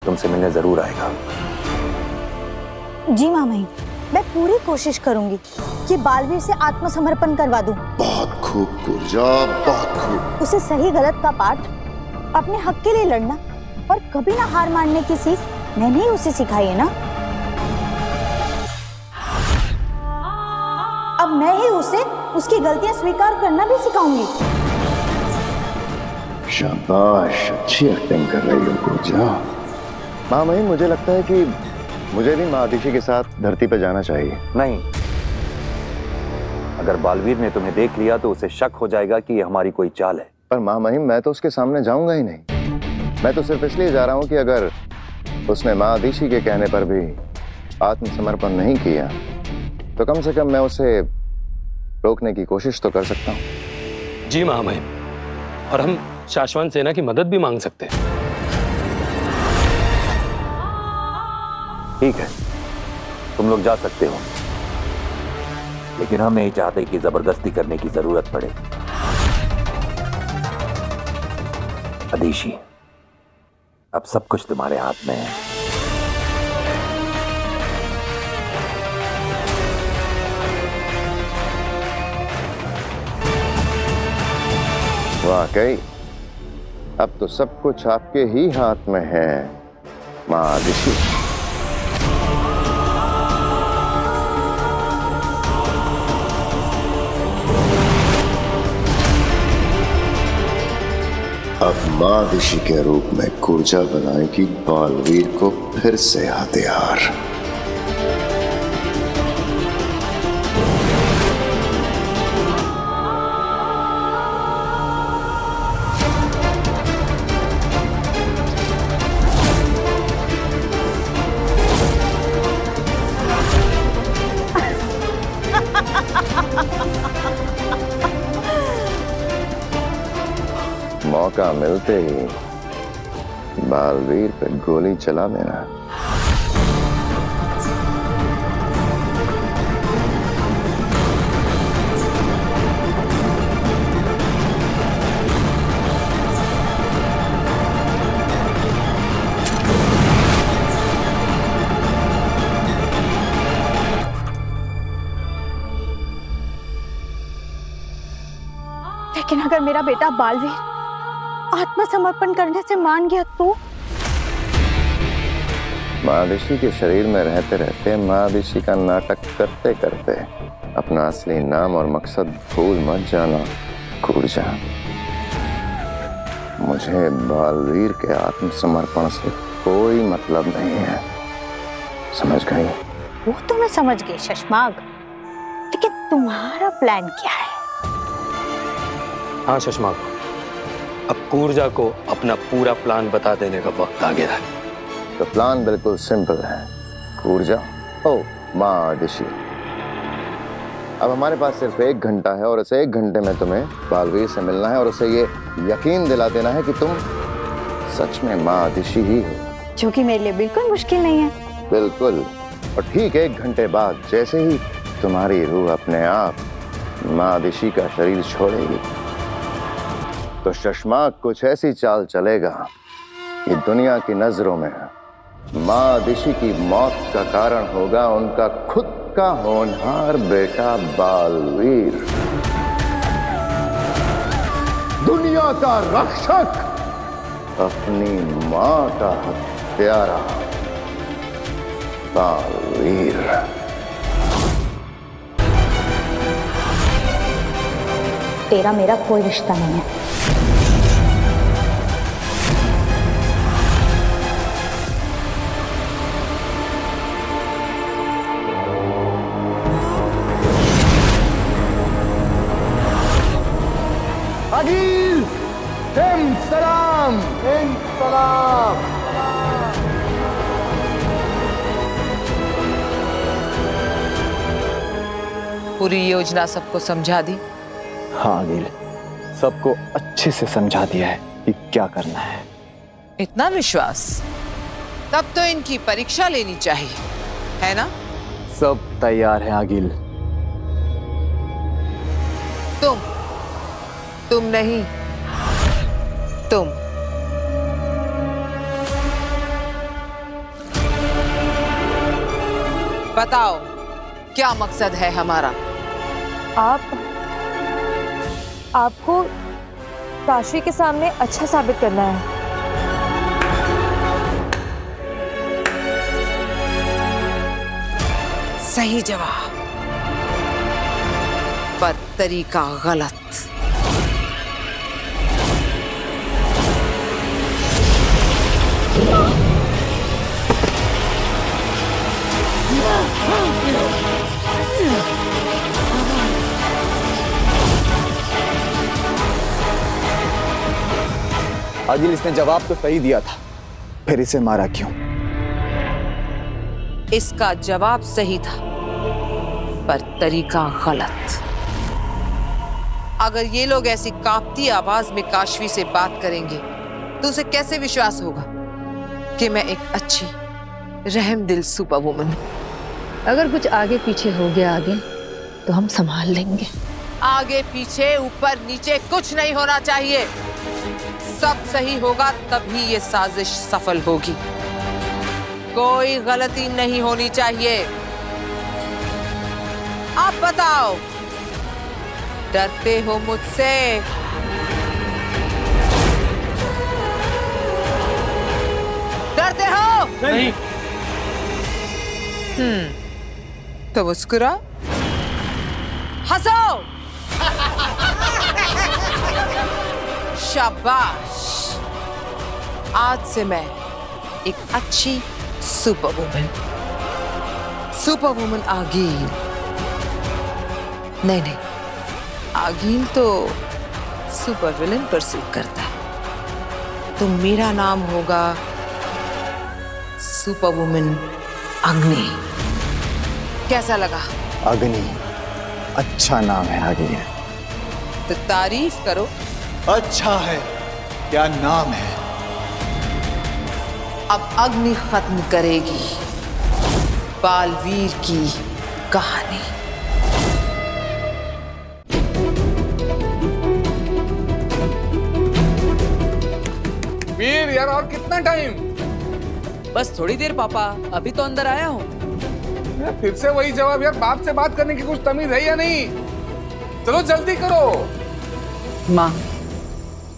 तुमसे मिलने जरूर आएगा। जी मामाई, मैं पूरी कोशिश करूंगी कि बालवीर से आत्मसमर्पण करवा दूं। बहुत खूब कुर्जा, बहुत खूब। उसे सही गलत का पाठ, अपने हक के लिए लड़ना और कभी ना हार मानने की सीख मैंने ही उसे सिखाई है ना। अब मैं ही उसे उसकी गलतियां स्वीकार करना भी सिखाऊंगी। शाबाश, अच्छी एक्टिंग कर रही हो कुर्जा। माँ मही, मुझे लगता है कि मुझे भी माँ आदिशि के साथ धरती पर जाना चाहिए। नहीं, अगर बालवीर ने तुम्हें देख लिया तो उसे शक हो जाएगा कि ये हमारी कोई चाल है। पर माँ मही, मैं तो उसके सामने जाऊंगा ही नहीं। मैं तो सिर्फ इसलिए जा रहा हूँ कि अगर उसने माँ आदिशि के कहने पर भी आत्मसमर्पण नहीं किया तो कम से कम मैं उसे रोकने की कोशिश तो कर सकता हूँ। जी महामहिम, और हम शाश्वत सेना की मदद भी मांग सकते हैं। ठीक है, तुम लोग जा सकते हो, लेकिन हम नहीं चाहते कि जबरदस्ती करने की जरूरत पड़े। आदिशि, अब सब कुछ तुम्हारे हाथ में है। वाकई अब तो सब कुछ आपके ही हाथ में है माँ आदिशि। अब माँ आदिशि के रूप में कुर्जा बनाएगी बालवीर को फिर से हथियार। मौका मिलते ही बालवीर पे गोली चला देना। लेकिन अगर मेरा बेटा बालवीर आत्मसमर्पण करने से मान गया तो? माँ आदिशि के शरीर में रहते रहते माँ आदिशि का नाटक करते करते अपना असली नाम और मकसद भूल मत जाना कुर्जा। मुझे बालवीर के आत्मसमर्पण से कोई मतलब नहीं है, समझ गई? वो तो मैं समझ गई शशमाग, लेकिन तुम्हारा प्लान क्या है? हाँ शशमाग, अब कुर्जा को अपना पूरा प्लान बता देने का वक्त आ गया है। तो प्लान बिल्कुल सिंपल है कुर्जा। ओ माँ आदिशि, अब हमारे पास सिर्फ 1 घंटा है और इस 1 घंटे में तुम्हें बालवीर से मिलना है और उसे ये यकीन दिला देना है कि तुम सच में माँ आदिशि ही हो, जो कि मेरे लिए बिल्कुल मुश्किल नहीं है। बिल्कुल। और ठीक 1 घंटे बाद जैसे ही तुम्हारी रूह अपने आप माँ आदिशि का शरीर छोड़ेगी तो शशमाग कुछ ऐसी चाल चलेगा कि दुनिया की नजरों में माँ आदिशि की मौत का कारण होगा उनका खुद का होनहार बेटा बालवीर, दुनिया का रक्षक, अपनी माँ का हत्यारा बालवीर। तेरा मेरा कोई रिश्ता नहीं है। अगिल, सलाम, सलाम। पूरी योजना सबको समझा दी? हाँ अगिल, सबको अच्छे से समझा दिया है कि क्या करना है। इतना विश्वास? तब तो इनकी परीक्षा लेनी चाहिए, है ना? सब तैयार है अगिल। तुम नहीं, तुम बताओ क्या मकसद है हमारा? आपको काशी के सामने अच्छा साबित करना है। सही जवाब, पर तरीका गलत। आदिल, इसने जवाब तो सही दिया था, फिर इसे मारा क्यों? इसका जवाब सही था, पर तरीका गलत। अगर ये लोग ऐसी कांपती आवाज में काशवी से बात करेंगे तो उसे कैसे विश्वास होगा कि मैं एक अच्छी रहमदिल सुपर वुमन हूं? अगर कुछ आगे पीछे हो गया आगे तो हम संभाल लेंगे। आगे पीछे ऊपर नीचे कुछ नहीं होना चाहिए। सब सही होगा तभी ये साजिश सफल होगी। कोई गलती नहीं होनी चाहिए। आप बताओ, डरते हो मुझसे? डरते हो? नहीं। तो मुस्कुरा, हंसो। शाबाश, आज से मैं एक अच्छी सुपर वुमन आगील। नहीं, आगील तो सुपर विलन पर सूट करता है। तो मेरा नाम होगा सुपर वुमन अग्नि। कैसा लगा? अग्नि अच्छा नाम है आगे। तो तारीफ करो। अच्छा है, क्या नाम है? अब अग्नि खत्म करेगी बालवीर की कहानी। वीर यार, और कितना टाइम? बस थोड़ी देर पापा, अभी तो अंदर आया हूँ। फिर से वही जवाब यार, बाप से बात करने की कुछ तमीज है या नहीं? चलो जल्दी करो। माँ,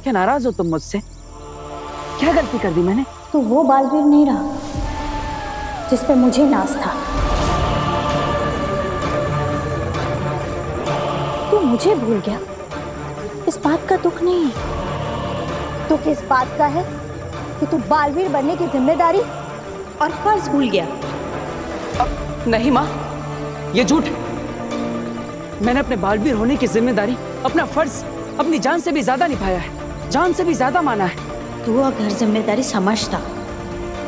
क्या नाराज हो तुम मुझसे? क्या गलती कर दी मैंने? तो वो बालवीर नहीं रहा जिस पे मुझे नाज था। तू मुझे भूल गया, इस बात का दुख नहीं है। दुख इस बात का है कि तू बालवीर बनने की जिम्मेदारी और फर्ज भूल गया। नहीं माँ, ये झूठ। मैंने अपने बालवीर होने की जिम्मेदारी, अपना फर्ज अपनी जान से भी ज्यादा निभाया है, जान से भी ज्यादा माना है। तू अगर जिम्मेदारी समझता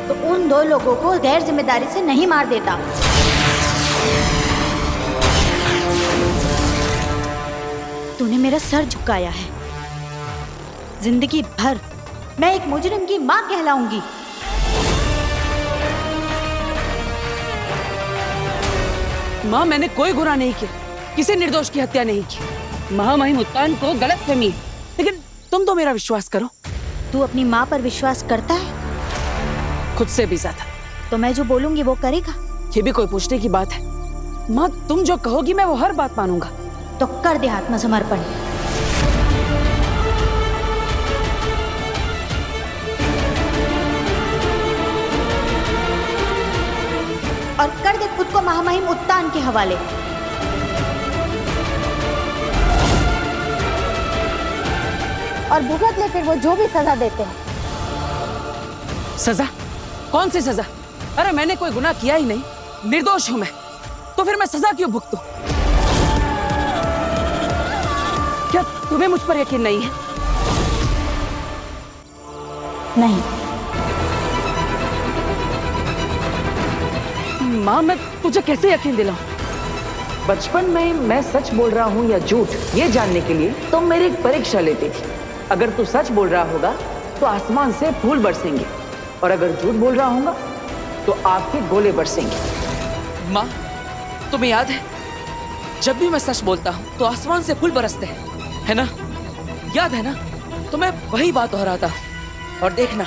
तो उन दो लोगों को गैर जिम्मेदारी से नहीं मार देता। तूने मेरा सर झुकाया है। जिंदगी भर मैं एक मुजरिम की मां कहलाऊंगी। माँ, मैंने कोई गुनाह नहीं किया, किसी निर्दोष की हत्या नहीं की। महामहिम उत्तान को गलतफहमी है, लेकिन तुम तो मेरा विश्वास करो। तू अपनी माँ पर विश्वास करता है? खुद से भी ज्यादा। तो मैं जो बोलूंगी वो करेगा? ये भी कोई पूछने की बात है? माँ, तुम जो कहोगी मैं वो हर बात मानूंगा। तो कर दे आत्मसमर्पण। और कर दे खुद को महामहिम उत्तान के हवाले। और भुगत ले फिर वो जो भी सजा देते हैं। सजा? कौन सी सजा? अरे मैंने कोई गुनाह किया ही नहीं, निर्दोष हूं मैं, तो फिर मैं सजा क्यों भुगतूं? क्या तुम्हें मुझ पर यकीन नहीं है? नहीं। माँ, मैं तुझे कैसे यकीन दिलाऊं? बचपन में मैं सच बोल रहा हूँ या झूठ, ये जानने के लिए तुम मेरी एक परीक्षा लेती थी। अगर तू सच बोल रहा होगा तो आसमान से फूल बरसेंगे, और अगर झूठ बोल रहा होगा तो आपके गोले बरसेंगे। माँ, तुम्हें याद है जब भी मैं सच बोलता हूँ तो आसमान से फूल बरसते हैं, है ना? याद है ना? तो मैं वही बात दोहराता हूँ, और देखना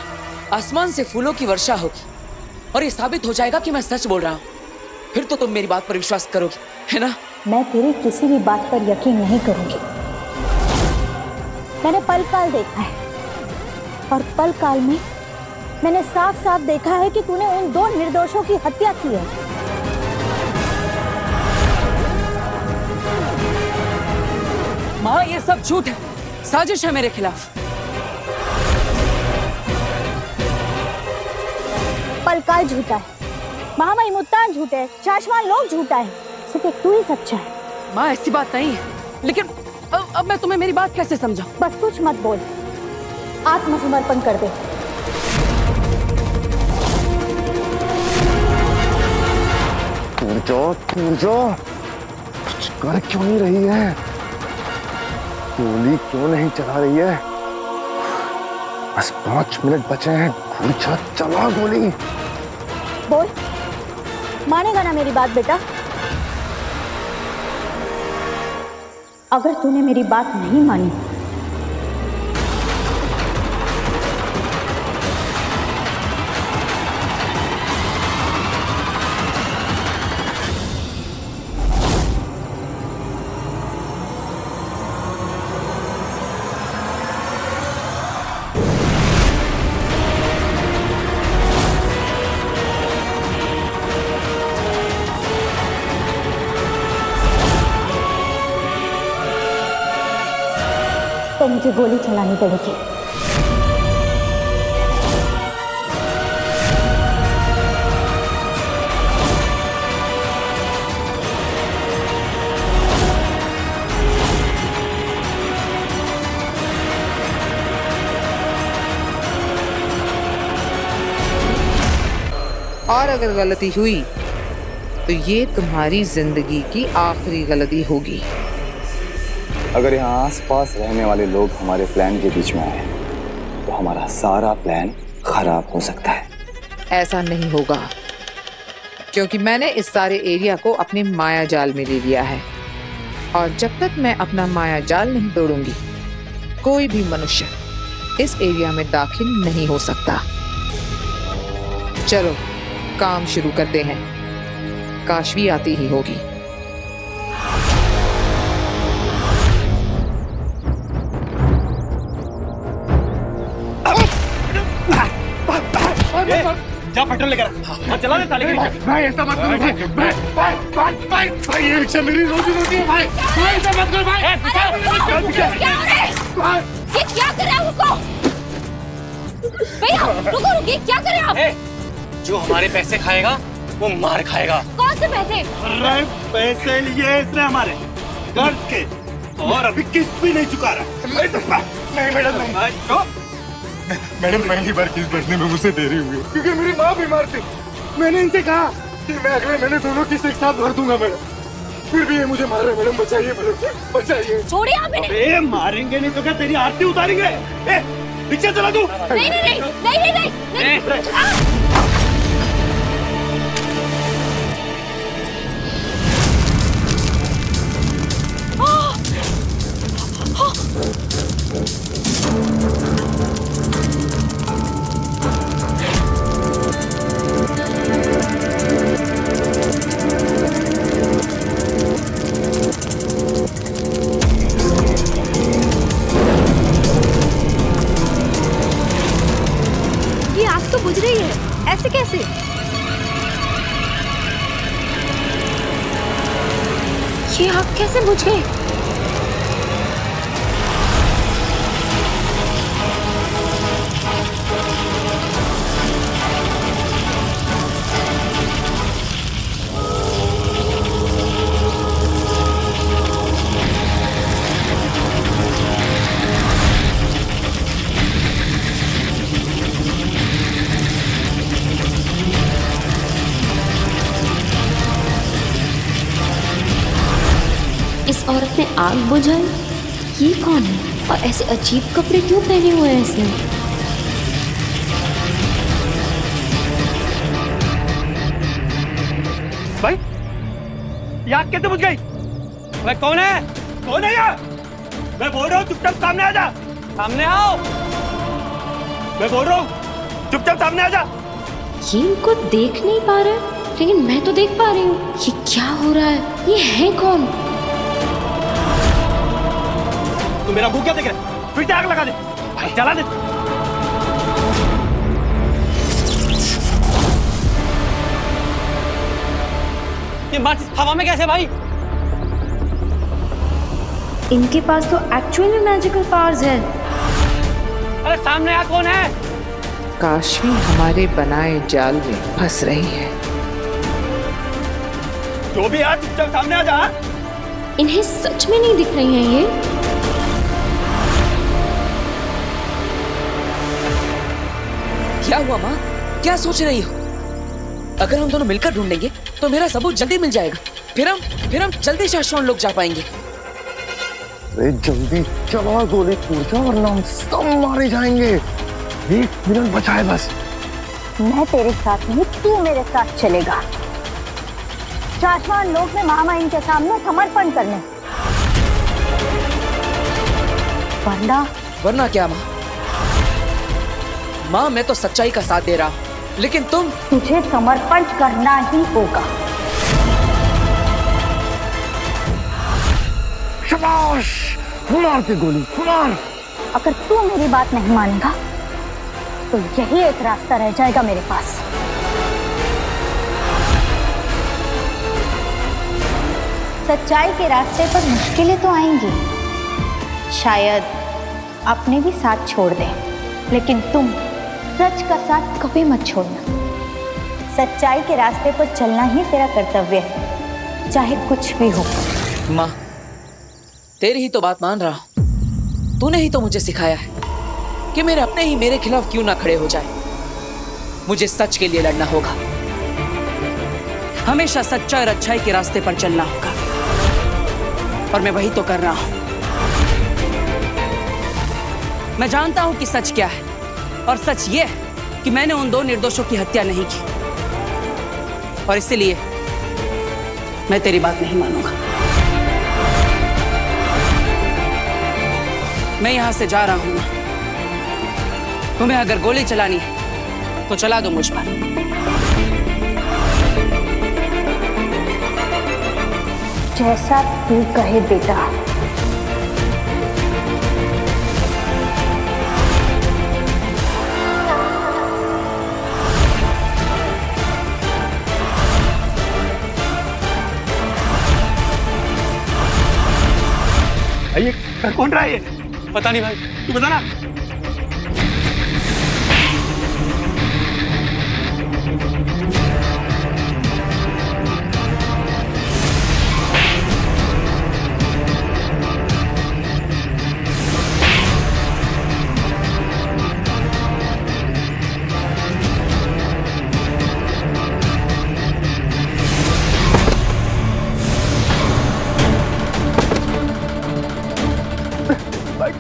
आसमान से फूलों की वर्षा होगी और ये साबित हो जाएगा कि मैं सच बोल रहा हूँ। फिर तो तुम मेरी बात पर विश्वास करोगी, है ना? मैं तेरी किसी भी बात पर यकीन नहीं करूंगी। मैंने पल काल देखा है और पल काल में मैंने साफ साफ देखा है कि तूने उन 2 निर्दोषों की हत्या की है। माँ, ये सब झूठ है, साजिश है मेरे खिलाफ। पलकाल झूठा है, महामहिम मुत्तान झूठे है, शाश्वान लोग झूठा है, सिर्फ एक तू ही सच्चा है। माँ, ऐसी बात नहीं है, लेकिन अब मैं तुम्हें मेरी बात कैसे समझाऊं? बस कुछ मत बोल, आत्मसमर्पण कर दे। पूजो, कुछ कर क्यों नहीं रही है? गोली क्यों नहीं चला रही है? बस 5 मिनट बचे हैं। पूजा, चला गोली। बोल, मानेगा ना मेरी बात बेटा? अगर तूने मेरी बात नहीं मानी तो मुझे गोली चलानी पड़ेगी। और अगर गलती हुई तो ये तुम्हारी जिंदगी की आखिरी गलती होगी। अगर यहाँ आसपास रहने वाले लोग हमारे प्लान के बीच में आए तो हमारा सारा प्लान खराब हो सकता है। ऐसा नहीं होगा, क्योंकि मैंने इस सारे एरिया को अपने माया जाल में ले लिया है, और जब तक मैं अपना माया जाल नहीं तोड़ूंगी कोई भी मनुष्य इस एरिया में दाखिल नहीं हो सकता। चलो काम शुरू करते हैं, काशवी आती ही होगी। जा पेट्रोल लेकर आ, चला दे ताली की रिक्शा। भाई ऐसा मत करो भाई ये रिक्शा मेरी रोजी रोटी है भाई ऐसा मत करो भाई। ये क्या कर रहे हैं रुको भैया, रुको रुकिए, क्या कर रहे हैं आप? जो हमारे पैसे खाएगा वो मार खाएगा। कौन से पैसे? अरे पैसे लिए इसने हमारे कर्ज के, और अभी किस्त भी नहीं चुका रहा। नहीं मैडम नहीं, मैडम पहली बार किस्त भरने में मुझसे देरी हुई क्योंकि मेरी माँ बीमार थी। मैंने इनसे कहा कि मैं अगले महीने दोनों किस्त एक साथ भर दूंगा मैडम, फिर भी ये मुझे मार रहे। मैडम बचाइए, मैडम बचाइए। छोड़िए आप इन्हें। अरे मारेंगे नहीं तो क्या तेरी आरती उतारेंगे? रिक्शा चला दूं? नहीं नहीं नहीं नहीं नहीं नहीं। बुझ रही है, ऐसे कैसे? ये आग कैसे बुझ गई? इस औरत ने आग बुझाई, ये कौन है और ऐसे अजीब कपड़े क्यों पहने हुए हैं इसने? भाई ये आग कैसे बुझ गई? भाई कौन है? कौन है यार? मैं बोल रहा हूँ चुपचाप सामने आ जा। सामने आओ, मैं बोल रहा हूँ चुपचाप सामने आ जा। ये इनको देख नहीं पा रहा, लेकिन मैं तो देख पा रही हूँ। ये क्या हो रहा है? ये है कौन? तू मेरा मुंह क्या देख रहा है? फिर से आग लगा दे, भाई जला दे। ये माचिस हवा में कैसे भाई? इनके पास तो एक्चुअल में मैजिकल पावर्स है। अरे सामने आ कौन है? काशवी हमारे बनाए जाल में फंस रही है। जो भी आज चुपचाप सामने आ जा। इन्हें सच में नहीं दिख रही हैं ये? क्या हुआ माँ? क्या सोच रही हो? अगर हम दोनों मिलकर ढूंढेंगे तो मेरा सबूत जल्दी मिल जाएगा। फिर हम जल्दी शाश्वत लोग जा पाएंगे। अरे जल्दी चला गोली कूदा वरना हम सब मारे जाएंगे। 1 मिनट बचा है बस। मैं तेरे साथ नहीं, तू मेरे साथ चलेगा। शाश्वत लोग में महामाइन के सामने समर्पण करने। वरना क्या माँ? माँ मैं तो सच्चाई का साथ दे रहा हूँ, लेकिन तुझे समर्पण करना ही होगा। शाबाश, मार के गोली मार। अगर तू मेरी बात नहीं मानेगा तो यही एक रास्ता रह जाएगा मेरे पास। सच्चाई के रास्ते पर मुश्किलें तो आएंगी, शायद अपने भी साथ छोड़ दे, लेकिन तुम सच का साथ कभी मत छोड़ना। सच्चाई के रास्ते पर चलना ही तेरा कर्तव्य है, चाहे कुछ भी हो। माँ तेरी ही तो बात मान रहा हूँ। तूने ही तो मुझे सिखाया है कि मेरे अपने ही मेरे खिलाफ क्यों ना खड़े हो जाए। मुझे सच के लिए लड़ना होगा, हमेशा सच्चाई और अच्छाई के रास्ते पर चलना होगा, और मैं वही तो कर रहा हूं। मैं जानता हूं कि सच क्या है, और सच ये है कि मैंने उन 2 निर्दोषों की हत्या नहीं की, और इसलिए मैं तेरी बात नहीं मानूंगा। मैं यहां से जा रहा हूं। तुम्हें अगर गोली चलानी है तो चला दो मुझ पर। जैसा तू कहे बेटा। ये कौन रहा है ये? पता नहीं भाई, तू बता ना।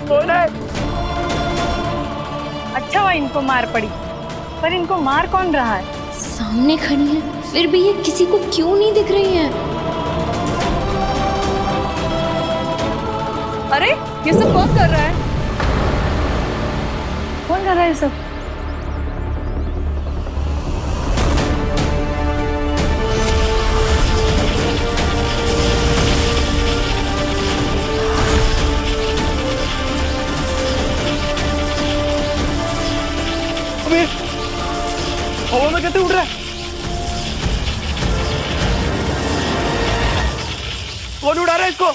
कौन है? अच्छा हुआ इनको मार पड़ी, पर इनको मार कौन रहा है? सामने खड़ी है, फिर भी ये किसी को क्यों नहीं दिख रही है? अरे ये सब कौन कर रहा है? कौन कर रहा है ये सब? हवा में कैसे उड़ रहा है? कौन उड़ा रहा है इसको?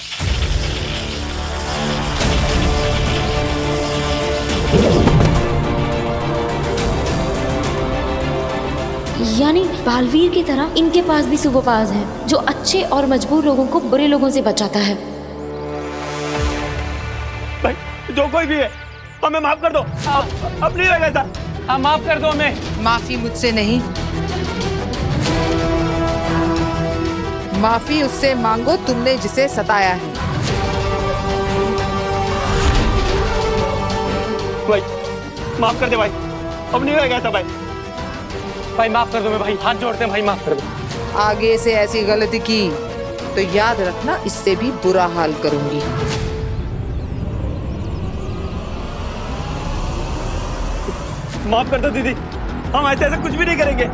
यानी बालवीर की तरह इनके पास भी सुपर पावर्स हैं, जो अच्छे और मजबूर लोगों को बुरे लोगों से बचाता है। भाई जो कोई भी है हमें माफ कर दो। अब नहीं रहेगा ऐसा। हाँ माफ कर दो हमें। माफी मुझसे नहीं, माफी उससे मांगो तुमने जिसे सताया है। भाई माफ कर दे भाई, अब नहीं रहेगा ऐसा भाई। भाई माफ कर दो मैं, भाई हाथ जोड़ते हैं भाई, माफ कर दो। आगे से ऐसी गलती की तो याद रखना, इससे भी बुरा हाल करूंगी। माफ कर दो दीदी, हम ऐसे कुछ भी नहीं करेंगे।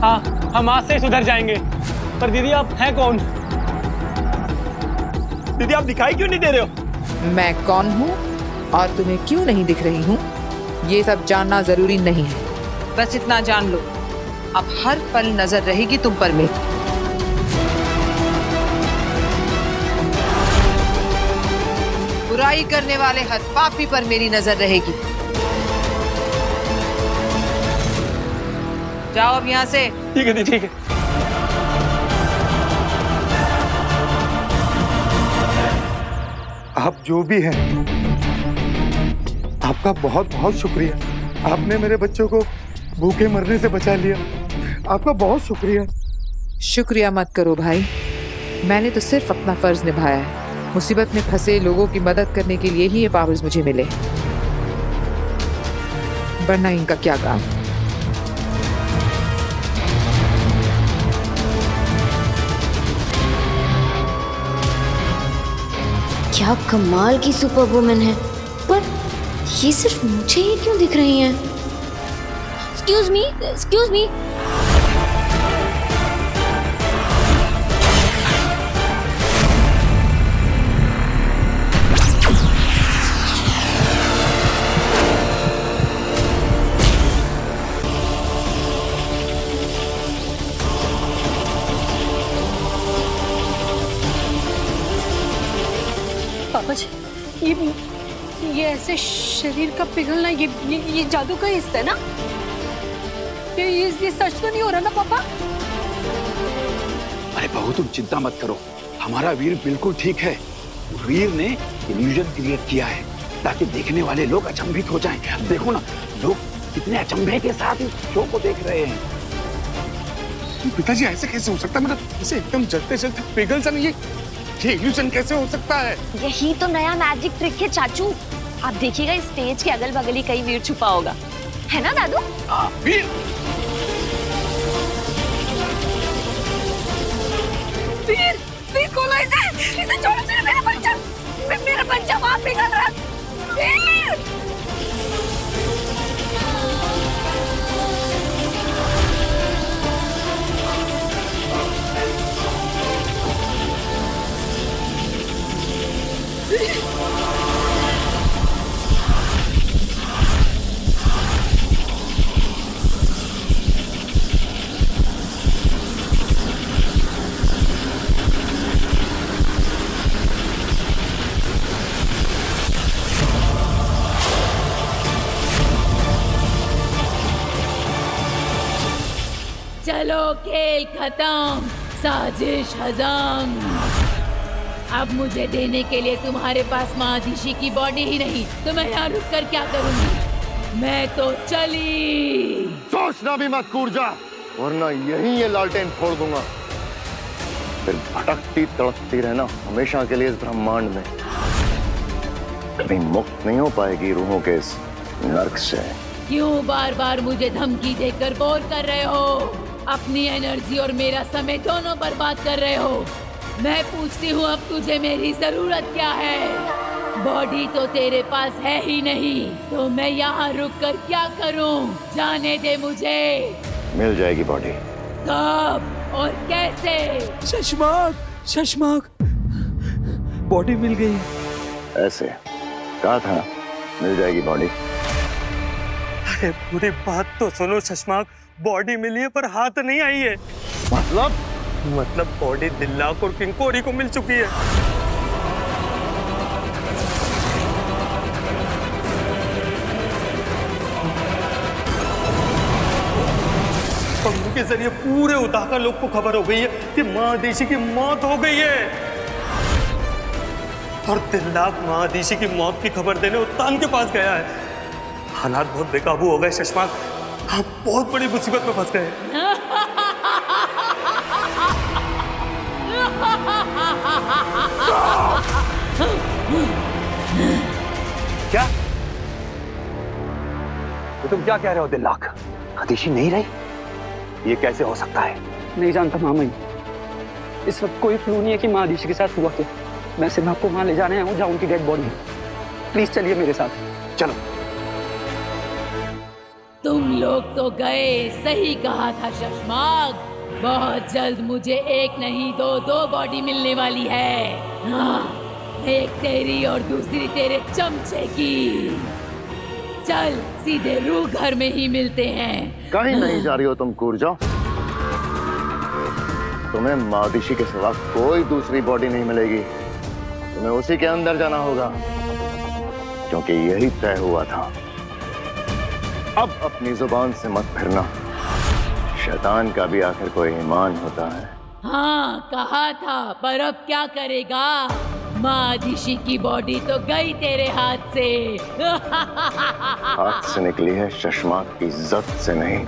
हाँ, हम आज से सुधर जाएंगे। पर दीदी आप हैं कौन? दीदी आप दिखाई क्यों नहीं दे रहे हो? मैं कौन हूँ और तुम्हें क्यों नहीं दिख रही हूँ, ये सब जानना जरूरी नहीं है। बस इतना जान लो, अब हर पल नजर रहेगी तुम पर मेरी। बुराई करने वाले हर पापी पर मेरी नजर रहेगी। जाओ अब यहाँ से। ठीक है दीदी, ठीक है। आप जो भी हैं, आपका बहुत बहुत शुक्रिया। आपने मेरे बच्चों को भूखे मरने से बचा लिया। आपका बहुत शुक्रिया। शुक्रिया मत करो भाई, मैंने तो सिर्फ अपना फर्ज निभाया है। मुसीबत में फंसे लोगों की मदद करने के लिए ही ये पावर्स मुझे मिले, वरना इनका क्या काम। क्या कमाल की सुपर वुमन है, पर ये सिर्फ मुझे ही क्यों दिख रही हैं? Excuse me, excuse me. पापा जी, ये ऐसे शरीर का पिघलना, ये जादू का हिस्सा है ना? ये सच तो नहीं हो रहा ना पापा? अरे बहू तुम चिंता मत करो, हमारा वीर बिल्कुल ठीक है। वीर ने इल्यूजन क्रिएट किया है ताकि देखने वाले लोग अचंभित हो जाएं। अब देखो ना, लोग कितने अचंभे के साथ इस शो को देख रहे हैं। पिताजी ऐसे कैसे हो सकता है? मतलब इसे एकदम जलते जलते पिघल सा नहीं, ये इल्यूजन कैसे हो सकता है? यही तो नया मैजिक ट्रिक है चाचू। आप देखिएगा स्टेज के अगल बगल ही कहीं वीर छुपा होगा, है ना दादू? वीर वीर, वीर खोलो इसे छोड़ो, मेरा बच्चा वहां पिघल रहा है। वीर! चलो खेल खत्म, साजिश हजम। अब मुझे देने के लिए तुम्हारे पास महादिशी की बॉडी ही नहीं, तो मैं यहाँ रुक कर क्या करूंगी? मैं तो चली। सोचना भी मत कूर्जा, वरना यहीं ये लालटेन फोड़ दूंगा। फिर भटकती तड़पती रहना हमेशा के लिए इस ब्रह्मांड में। कभी मुक्त नहीं हो पाएगी रूहों के इस नर्क से। क्यों बार बार मुझे धमकी देकर बोर कर रहे हो? अपनी एनर्जी और मेरा समय दोनों बर्बाद कर रहे हो। मैं पूछती हूँ, अब तुझे मेरी जरूरत क्या है? बॉडी तो तेरे पास है ही नहीं, तो मैं यहाँ रुक कर क्या करूँ? जाने दे मुझे। मिल जाएगी बॉडी। कब और कैसे? शशमाक, बॉडी मिल गई। ऐसे कहा था, मिल जाएगी बॉडी। अरे पूरी बात तो सुनो शशमाक, बॉडी मिली है पर हाथ नहीं आई है। मतलब बॉडी दिल्लाक और किंकोरी को मिल चुकी है। पंखों के जरिए पूरे उताका लोग को खबर हो गई है कि महादेशी की मौत हो गई है। और दिल्लाक महादेशी की मौत की खबर देने उत्तान के पास गया है। हालात बहुत बेकाबू हो गए शशमाक, आप बहुत बड़ी मुसीबत में फंस गए। क्या तो तुम क्या कह रहे हो दिल्लाक? महादेशी नहीं रही? ये कैसे हो सकता है? नहीं जानता मामा, इस वक्त कोई क्लू नहीं है कि महादेशी के साथ हुआ क्या। मैं सिर्फ आपको वहां ले जाने आया हूँ जहाँ उनकी डेड बॉडी है। प्लीज चलिए मेरे साथ। चलो। तुम लोग तो गए। सही कहा था शशमाक, बहुत जल्द मुझे एक नहीं दो बॉडी मिलने वाली है। हाँ, एक तेरी और दूसरी तेरे चमचे की। चल सीधे रूह घर में ही मिलते हैं। कहीं नहीं जा रही हो तुम कूरजा। तुम्हें मादिशी के सिवा कोई दूसरी बॉडी नहीं मिलेगी। तुम्हें उसी के अंदर जाना होगा, क्योंकि यही तय हुआ था। अब अपनी जुबान से मत फिरना। शैतान का भी आखिर कोई ईमान होता है। हाँ कहा था, पर अब क्या करेगा? मादिशी की बॉडी तो गई तेरे हाथ से। हाथ से निकली है, शशमाक की इज्जत से नहीं।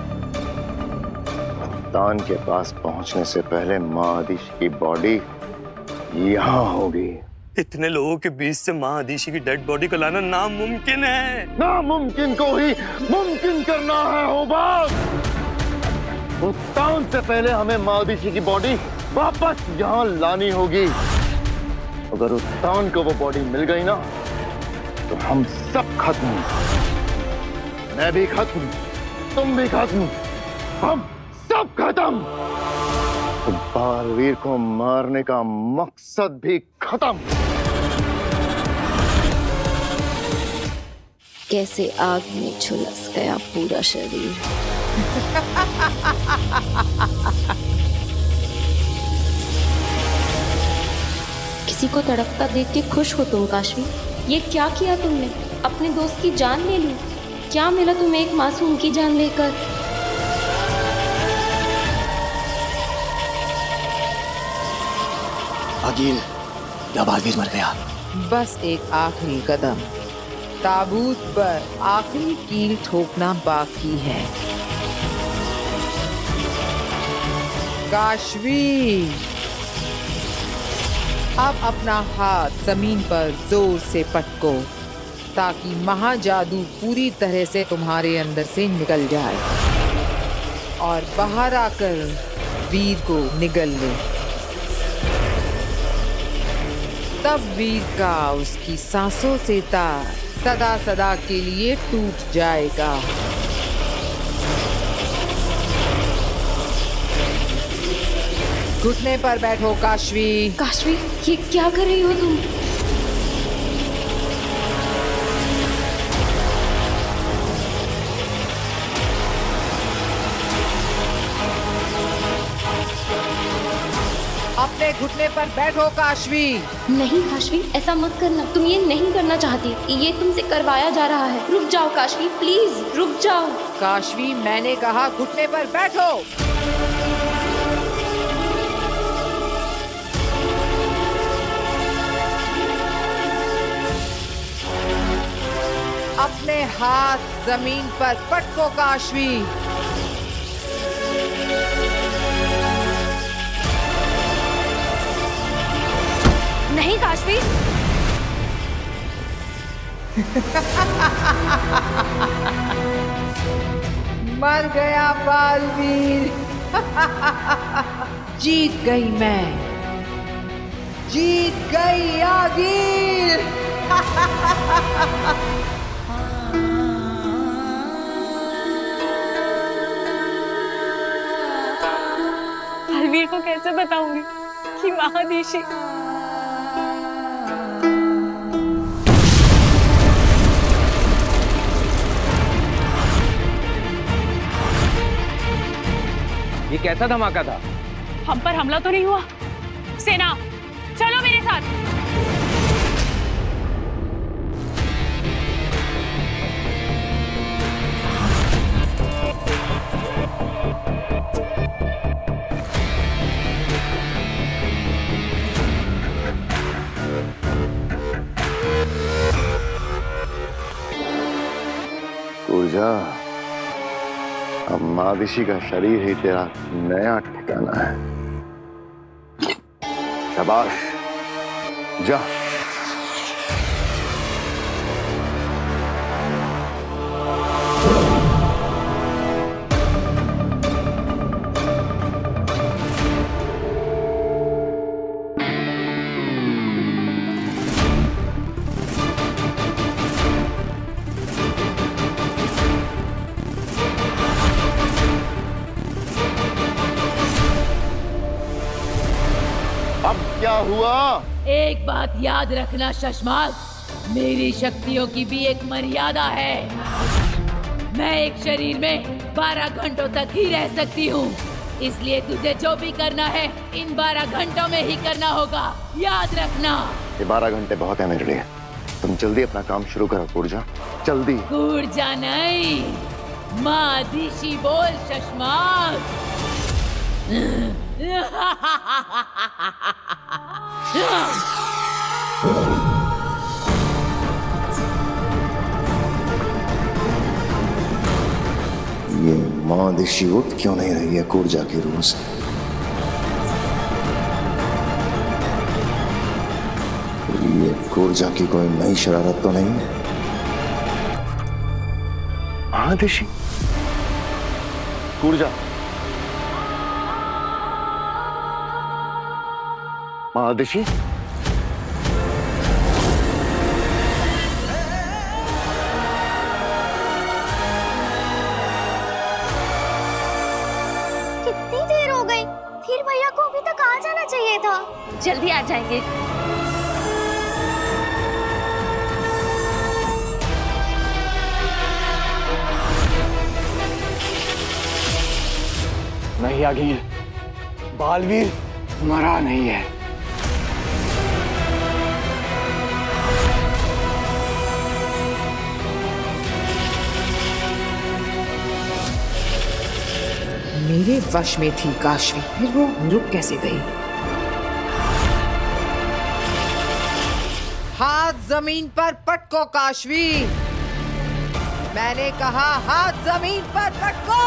तान के पास पहुंचने से पहले मादिशी की बॉडी यहाँ होगी। इतने लोगों के बीच से माँ आदिशी की डेड बॉडी को लाना नामुमकिन है। नामुमकिन को ही मुमकिन करना है होबाज। तान से पहले हमें मादिशी की बॉडी वापस यहाँ लानी होगी। अगर उत्तान को वो बॉडी मिल गई ना, तो हम सब खत्म। मैं भी खत्म, तुम भी खत्म, हम सब खत्म। तो बालवीर को मारने का मकसद भी खत्म। कैसे आग में झुलस गया पूरा शरीर। किसी को तड़पता देख के खुश हो तुम काशवी? ये क्या किया तुमने? अपने दोस्त की जान ले ली। क्या मिला तुम्हें एक मासूम की जान लेकर? अकील, क्या बालवीर मर गया? बस एक आखिरी कदम, ताबूत पर आखिरी कील ठोकना बाकी है। काशवी, अब अपना हाथ जमीन पर जोर से पटको, ताकि महाजादू पूरी तरह से तुम्हारे अंदर से निकल जाए और बाहर आकर वीर को निगल ले। तब वीर का उसकी सांसों से तार सदा सदा के लिए टूट जाएगा। घुटने पर बैठो काशवी। काशवी, ये क्या कर रही हो तुम? अपने घुटने पर बैठो काशवी। नहीं काशवी, ऐसा मत करना। तुम ये नहीं करना चाहती, ये तुमसे करवाया जा रहा है। रुक जाओ काशवी, प्लीज रुक जाओ। काशवी, मैंने कहा घुटने पर बैठो। अपने हाथ जमीन पर पटको काशवी। नहीं काशवी। मर गया बालवीर। जीत गई मैं, जीत गई आगिर। बालवीर को कैसे बताऊंगी कि महादिशी ये कैसा धमाका था? हम पर हमला तो नहीं हुआ? सेना, चलो मेरे साथ। कूरजा, अब मादिशी का शरीर ही तेरा नया ठिकाना है। शाबाश, जा। क्या हुआ? एक बात याद रखना शशमाल, मेरी शक्तियों की भी एक मर्यादा है। मैं एक शरीर में 12 घंटों तक ही रह सकती हूँ, इसलिए तुझे जो भी करना है इन 12 घंटों में ही करना होगा, याद रखना। ये 12 घंटे बहुत है मेरे लिए। तुम जल्दी अपना काम शुरू करो कूर्जा, जल्दी। कूर्जा नहीं, मादिशी बोल शशमाल। ये मादिशी उठ क्यों नहीं रही है कूर्जा की रूह से? ये कूर्जा की कोई नई शरारत तो नहीं? मादिशी, कूर्जा, मादिशी, कितनी देर हो गई? फिर भैया को अभी तक आ जाना चाहिए था। जल्दी आ जाएंगे। नहीं आगे, बालवीर मरा नहीं है। मेरे वश में थी काशवी, फिर वो रुक कैसे गई? हाथ जमीन पर पटको काशवी, मैंने कहा हाथ जमीन पर पटको।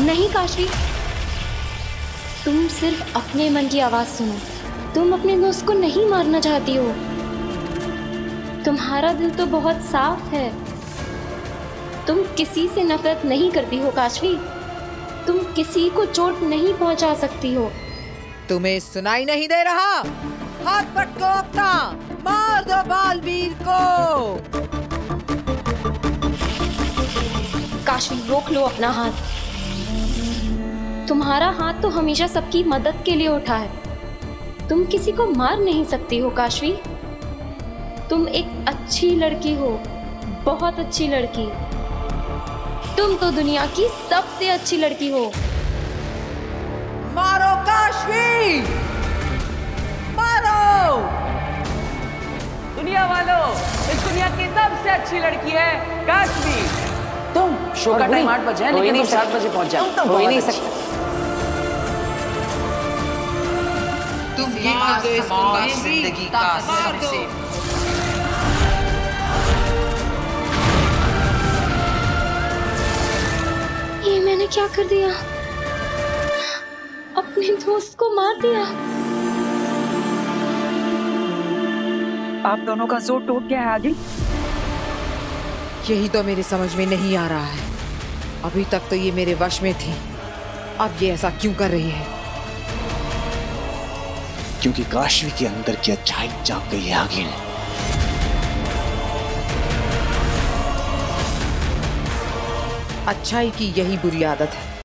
नहीं काशवी, तुम सिर्फ अपने मन की आवाज सुनो। तुम अपने दोस्त को नहीं मारना चाहती हो। तुम्हारा दिल तो बहुत साफ है। तुम किसी से नफरत नहीं करती हो काशवी। तुम किसी को चोट नहीं पहुंचा सकती हो। तुम्हें सुनाई नहीं दे रहा? हाथ पटको अपना, मार दो बालवीर को। काशवी रोक लो अपना हाथ। तुम्हारा हाथ तो हमेशा सबकी मदद के लिए उठा है। तुम किसी को मार नहीं सकती हो काशवी। तुम एक अच्छी लड़की हो, बहुत अच्छी लड़की। तुम तो दुनिया की सबसे अच्छी लड़की हो। मारो काशवी, मारो। दुनिया वालों, इस दुनिया की सबसे अच्छी लड़की है काशवी। तुम शो का टाइम 8 बजे है, लेकिन तुम 7 बजे पहुंच जाओ। हो ही नहीं सकता। तुम ये तो इस जिंदगी का सबसे ये मैंने क्या कर दिया? अपने दोस्त को मार दिया। आप दोनों का जोर टूट गया है आगे। यही तो मेरे समझ में नहीं आ रहा है। अभी तक तो ये मेरे वश में थी, अब ये ऐसा क्यों कर रही है? क्योंकि काशवी के अंदर की अच्छाई जाग गई है आगे। अच्छाई की यही बुरी आदत है,